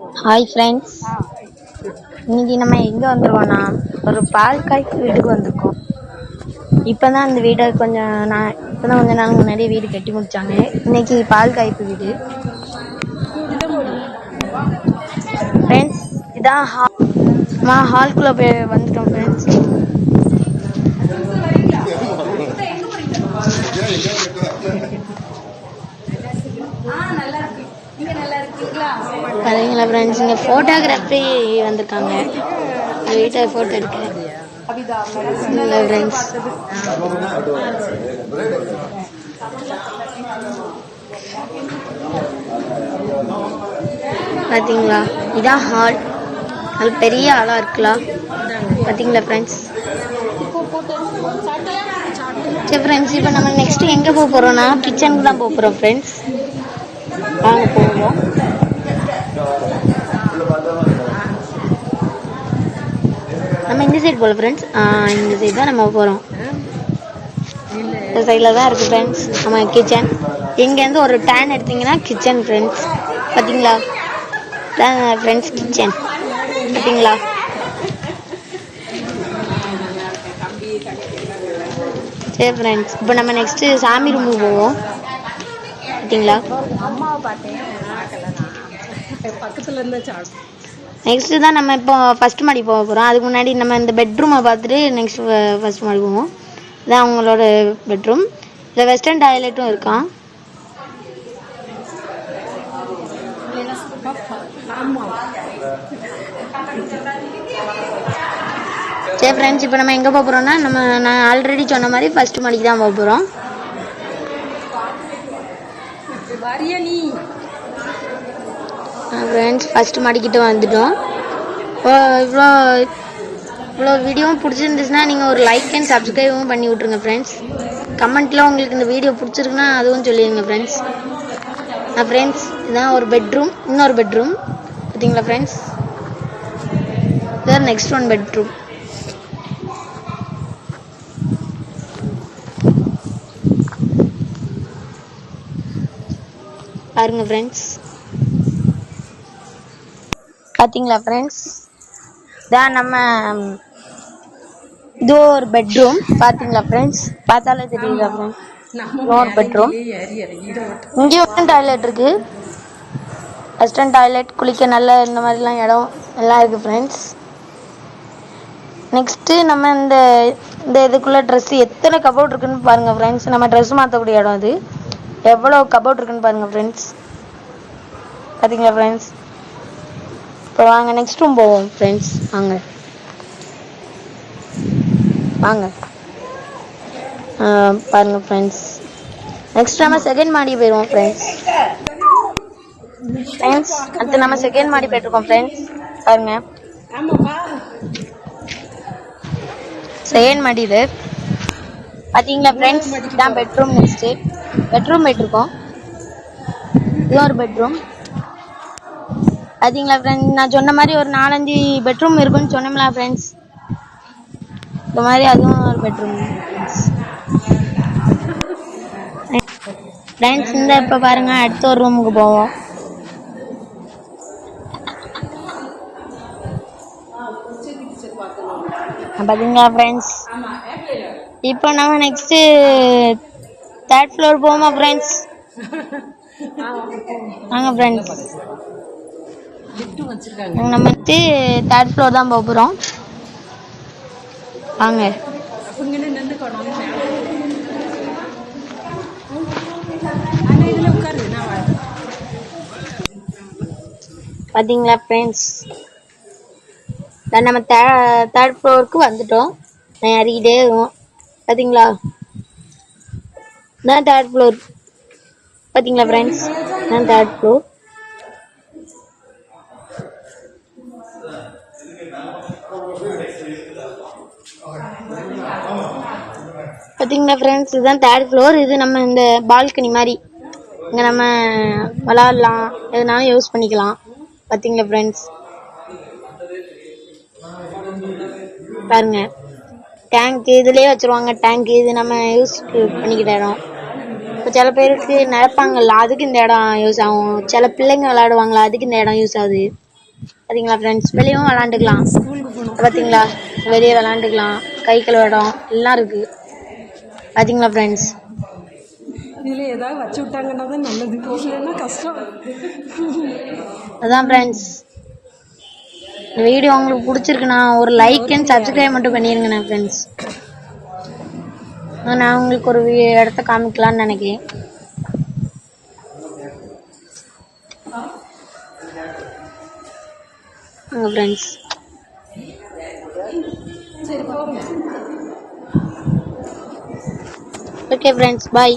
Hi friends, இன்னைக்கு நம்ம எங்கே வந்திருக்கோம்னா ஒரு பால் காய்ப்பு வீட்டுக்கு வந்திருக்கோம். இப்போ தான் அந்த வீடை கொஞ்ச நாள் முன்னாடி வீடு கட்டி முடிச்சாங்க. இன்னைக்கு பால் காய்ப்பு வீடு ஃப்ரெண்ட்ஸ். இதான் ஹால்குள்ளே போய் வந்துட்டோம் ஃப்ரெண்ட்ஸ். சரிங்களா ஃப்ரெண்ட்ஸ், இங்கே ஃபோட்டோகிராஃபி வந்திருக்காங்க. இந்த வீட்டை ஃபோட்டோ எடுக்க இல்லை ஃப்ரெண்ட்ஸ். பார்த்தீங்களா, இதான் ஹால். அது பெரிய ஹாலாக இருக்கலாம். பார்த்தீங்களா ஃப்ரெண்ட்ஸ். சரி ஃப்ரெண்ட்ஸ், இப்போ நம்ம நெக்ஸ்ட்டு எங்கே போக போகிறோம்னா கிச்சனுக்கு தான் போக போகிறோம் ஃப்ரெண்ட்ஸ். வாங்க போவோம். நம்ம இந்த சைடு போகல ஃப்ரெண்ட்ஸ். இந்த சைடு தான் நம்ம போகிறோம். இந்த சைடில் தான் இருக்குது ஃப்ரெண்ட்ஸ் நம்ம கிச்சன். இங்கேருந்து ஒரு டேன் எடுத்திங்கன்னா கிச்சன் ஃப்ரெண்ட்ஸ். பார்த்தீங்களா ஃப்ரெண்ட்ஸ், கிச்சன் பார்த்தீங்களா. சரி ஃப்ரெண்ட்ஸ், இப்போ நம்ம நெக்ஸ்ட்டு சாமி ரூமுக்கு போவோம். பார்த்தீங்களா, நெக்ஸ்ட்டு தான் நம்ம இப்போ ஃபஸ்ட் மாடி போக போகிறோம். அதுக்கு முன்னாடி நம்ம இந்த பெட்ரூமை பார்த்துட்டு நெக்ஸ்ட் ஃபஸ்ட் மாடி போவோம். இதான் அவங்களோட பெட்ரூம். இதில் வெஸ்டர்ன் டாய்லெட்டும் இருக்கான். சரி ஃப்ரெண்ட்ஸ், இப்போ நம்ம எங்கே போக போகிறோம்னா நான் ஆல்ரெடி சொன்ன மாதிரி ஃபஸ்ட் மாடிக்கு தான் போக போகிறோம். ஃப்ரெண்ட்ஸ், ஃபஸ்ட் மாடிக்கிட்ட வந்துட்டோம். இவ்வளோ வீடியோவும் பிடிச்சிருந்துச்சுன்னா நீங்கள் ஒரு லைக் அண்ட் சப்ஸ்கிரைபும் பண்ணி விட்ருங்க ஃப்ரெண்ட்ஸ். கமெண்ட்டில் உங்களுக்கு இந்த வீடியோ பிடிச்சிருக்குன்னா அதுவும் சொல்லிடுங்க ஃப்ரெண்ட்ஸ். ஃப்ரெண்ட்ஸ், இதுதான் ஒரு பெட்ரூம், இன்னொரு பெட்ரூம் பார்த்தீங்களா ஃப்ரெண்ட்ஸ். இதுதான் நெக்ஸ்ட் ஒன் பெட்ரூம். பாருங்க ஃப்ரெண்ட்ஸ். பார்த்தீங்களா ஃப்ரெண்ட்ஸ், இதான் நம்ம இது ஒரு பெட்ரூம். பார்த்தீங்களா ஃப்ரெண்ட்ஸ், பார்த்தாலே தெரியுதா ஃப்ரெண்ட்ஸ், ஒரு பெட்ரூம். இங்கேயும் டாய்லெட் இருக்குது. வெஸ்டர்ன் டாய்லெட், குளிக்க நல்ல இந்த மாதிரிலாம் இடம் எல்லாம் இருக்குது ஃப்ரெண்ட்ஸ். நெக்ஸ்ட்டு நம்ம இந்த இதுக்குள்ளே ட்ரெஸ்ஸு எத்தனை கபோர்ட் இருக்குன்னு பாருங்கள் ஃப்ரெண்ட்ஸ். நம்ம ட்ரெஸ் மாற்றக்கூடிய இடம் அது. எவ்வளோ கபோர்ட் இருக்குன்னு பாருங்கள் ஃப்ரெண்ட்ஸ். பார்த்தீங்களா ஃப்ரெண்ட்ஸ். இப்போ வாங்க நெக்ஸ்ட் ரூம் போவோம் ஃப்ரெண்ட்ஸ். வாங்க பாருங்கள் ஃப்ரெண்ட்ஸ். நெக்ஸ்ட் நம்ம செகண்ட் மாடி போயிடுவோம் ஃப்ரெண்ட்ஸ். அடுத்து நம்ம செகண்ட் மாடி போயிட்டுருக்கோம் ஃப்ரெண்ட்ஸ். பாருங்க, செகண்ட் மாடி இது. பார்த்தீங்களா ஃப்ரெண்ட்ஸ், இதான் பெட்ரூம். நெக்ஸ்ட்டு பெட்ரூம் போயிட்டுருக்கோம். இது ஒரு பெட்ரூம். பார்த்தீங்களா ஃப்ரெண்ட்ஸ், நான் சொன்ன மாதிரி ஒரு 4-5 பெட்ரூம் இருக்குன்னு சொன்னோம்ல ஃப்ரெண்ட்ஸ். இந்த மாதிரி அதுவும் ஒரு பெட்ரூம் ஃப்ரெண்ட்ஸ். இந்த இப்போ பாருங்கள், அடுத்த ஒரு ரூமுக்கு போவோம். பார்த்தீங்களா ஃப்ரெண்ட்ஸ், இப்போ நம்ம நெக்ஸ்ட்டு தேர்ட் ஃப்ளோர் போவோமா ஃப்ரெண்ட்ஸ். வாங்க ஃப்ரெண்ட்ஸ், நம்ம தேர்ட் ஃப்ளோர் தான் போக போகிறோம். வாங்க. பார்த்தீங்களா ஃப்ரெண்ட்ஸ், நம்ம தேர்ட் ஃப்ளோருக்கு வந்துட்டோம். நான் ஏறிக்கிட்டே இருக்கோம். பார்த்தீங்களா, நான் தேர்ட் ஃப்ளோர். பார்த்தீங்களா ஃப்ரெண்ட்ஸ், நான் தேர்ட் ஃப்ளோர். பார்த்தீங்களா ஃப்ரெண்ட்ஸ், இதுதான் தேர்ட் ஃப்ளோர். இது நம்ம இந்த பால்கனி மாதிரி இங்கே நம்ம விளாட்லாம், எதுனாலும் யூஸ் பண்ணிக்கலாம். பார்த்தீங்களா ஃப்ரெண்ட்ஸ். பாருங்க, டேங்க்கு இதுலேயே வச்சுருவாங்க. டேங்க்கு இது நம்ம யூஸ் பண்ணிக்கிட்ட இடம். இப்போ சில பேருக்கு நடப்பாங்கல்ல, அதுக்கு இந்த இடம் யூஸ் ஆகும். சில பிள்ளைங்க விளையாடுவாங்களா, அதுக்கு இந்த இடம் யூஸ் ஆகுது. பார்த்தீங்களா ஃப்ரெண்ட்ஸ், வெளியும் விளாண்டுக்கலாம். ஸ்கூலுக்கு போகணும். பார்த்தீங்களா, வெளியே விளாண்டுக்கலாம், கை கழுவ இடம் எல்லாம் இருக்குது. பார்த்தீங்களா ஃப்ரெண்ட்ஸ், இதில் ஏதாவது வச்சு விட்டாங்கன்னா தான் நல்லது, இல்லைன்னா கஷ்டம். அதான் ஃப்ரெண்ட்ஸ், இந்த வீடியோ உங்களுக்கு பிடிச்சிருக்குண்ணா ஒரு லைக் அண்ட் சப்ஸ்கிரைப் மட்டும் பண்ணிடுங்கண்ணா ஃப்ரெண்ட்ஸ். நான் உங்களுக்கு ஒரு இடத்த காமிக்கலான்னு நினைக்கிறேன். ஃப்ரெண்ட்ஸ், சரி, ஓகே ஃப்ரெண்ட்ஸ், பாய்.